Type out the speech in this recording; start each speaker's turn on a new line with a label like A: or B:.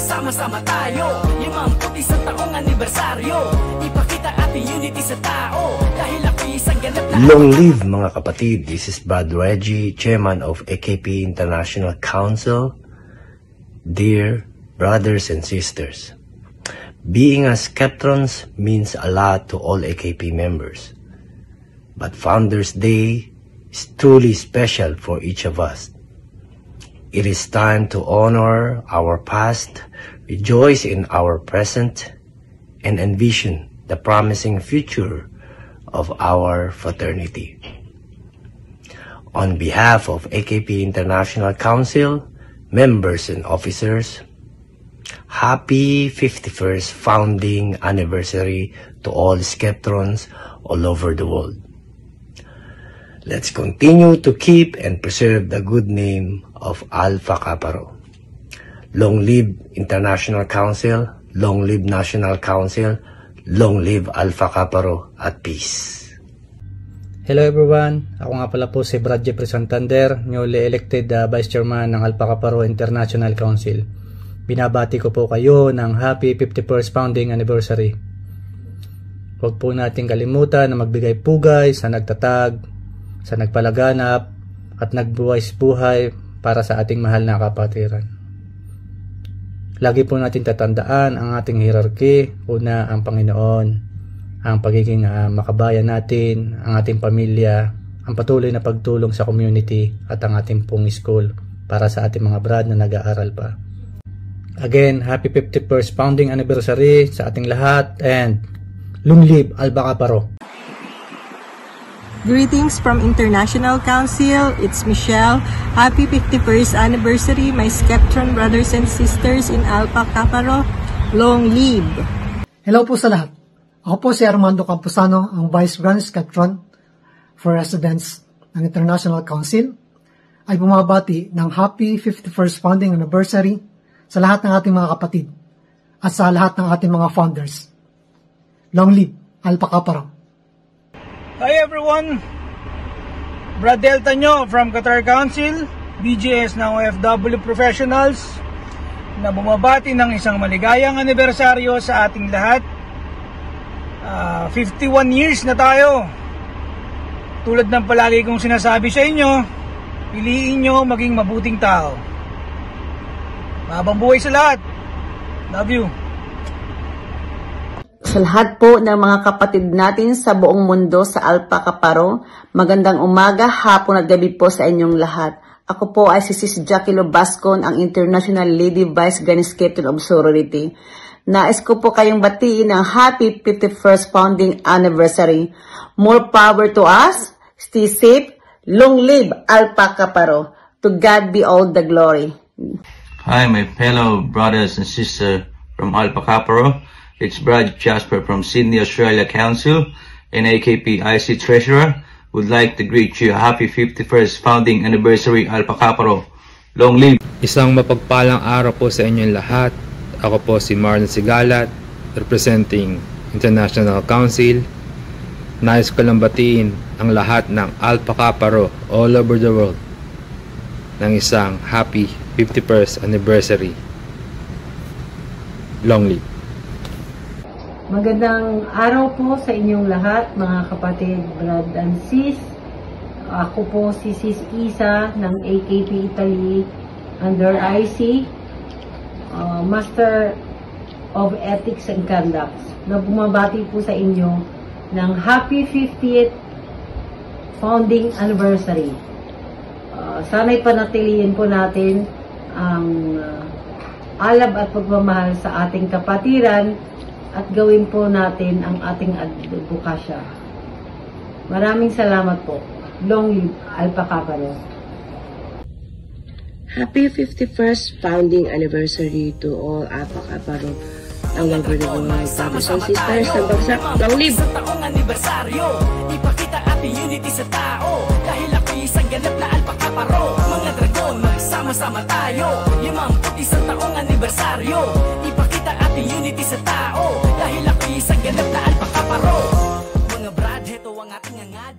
A: magsama-sama tayo. 51 taong anibersaryo, ipakita ating unity sa tao. Dahil ako'y isang ganap na...
B: Long live mga kapatid, this is Brad Reggie, Chairman of AKP International Council. Dear brothers and sisters, being a Skeptrons means a lot to all AKP members. But Founders Day is truly special for each of us. It is time to honor our past, rejoice in our present, and envision the promising future of our fraternity. On behalf of AKP International Council, members and officers, happy 51st founding anniversary to all Skeptrons all over the world. Let's continue to keep and preserve the good name of Alpha Kappa Rho. Long live International Council, long live National Council, long live Alpha Kappa Rho at peace.
C: Hello everyone, ako nga pala po si Brad Jeffrey Santander, newly elected Vice Chairman ng Alpha Kappa Rho International Council. Binabati ko po kayo ng happy 51st founding anniversary. Huwag po natin kalimutan na magbigay pugay sa nagtatag, sa nagpalaganap at nagbuwais buhay para sa ating mahal na kapatiran. Lagi po natin tatandaan ang ating hierarchy. Una, ang Panginoon, ang pagiging makabayan natin, ang ating pamilya, ang patuloy na pagtulong sa community at ang ating pong school para sa ating mga brad na nag-aaral pa. Again, happy 51st founding anniversary sa ating lahat and long live Alpha Kappa Rho.
D: Greetings from International Council. It's Michelle. Happy 51st anniversary, my Skeptron brothers and sisters in Alpha Kappa Rho. Long live!
E: Hello po sa lahat. Ako po si Armando Camposano, ang Vice Grand Skeptron for Residents ng International Council. Ay bumabati ng happy 51st founding anniversary sa lahat ng ating mga kapatid at sa lahat ng ating mga founders. Long live Alpha Kappa Rho.
F: Hi everyone, Brad Delta nyo from Qatar Council, BGS ng OFW Professionals, na bumabati ng isang maligayang anibersaryo sa ating lahat. 51 years na tayo. Tulad ng palagi kong sinasabi sa inyo, piliin nyo maging mabuting tao. Mahabang buhay sa lahat. Love you.
G: Sa lahat po ng mga kapatid natin sa buong mundo sa Alpha Kappa Rho, magandang umaga, hapon at gabi po sa inyong lahat. Ako po ay si Sis Jackie Lobascon, ang International Lady Vice Grand Skeptron of Sorority. Nais ko po kayong batiin ng happy 51st founding anniversary. More power to us, stay safe, long live Alpha Kappa Rho. To God be all the glory.
H: Hi my fellow brothers and sisters from Alpha Kappa Rho. It's Brad Jasper from Sydney, Australia Council and AKP IC Treasurer. Would like to greet you a happy 51st founding anniversary Alpha Kappa Rho. Long live!
I: Isang mapagpalang araw po sa inyong lahat. Ako po si Marlon Sigalat, representing International Council. Nais ko lang batiin ang lahat ng Alpha Kappa Rho all over the world ng isang happy 51st anniversary. Long live!
J: Magandang araw po sa inyong lahat, mga kapatid, Brad and Sis. Ako po si Sis Isa ng AKP Italy under IC, Master of Ethics and Conduct, na bumabati po sa inyo ng happy 50th founding anniversary. Sana'y panatilihin po natin ang alab at pagmamahal sa ating kapatiran at gawin po natin ang ating advokasya. Maraming salamat po. Long live Alpha Kappa Rho.
K: Happy 51st founding anniversary to all Alpha Kappa Rho. Ang magandang mga brothers and sisters sa bagsak. Long live!
A: Sa taong anibersaryo, ipakita ating unity sa tao. Dahil ako'y isang ganap na Alpha Kappa Rho. Mga dragon, magsama-sama tayo. 51 taong anibersaryo, ipakita ating unity sa tao. Dahil ako'y isang ganap na Alpha Kappa Rho. Mga brad, heto ang ating angad.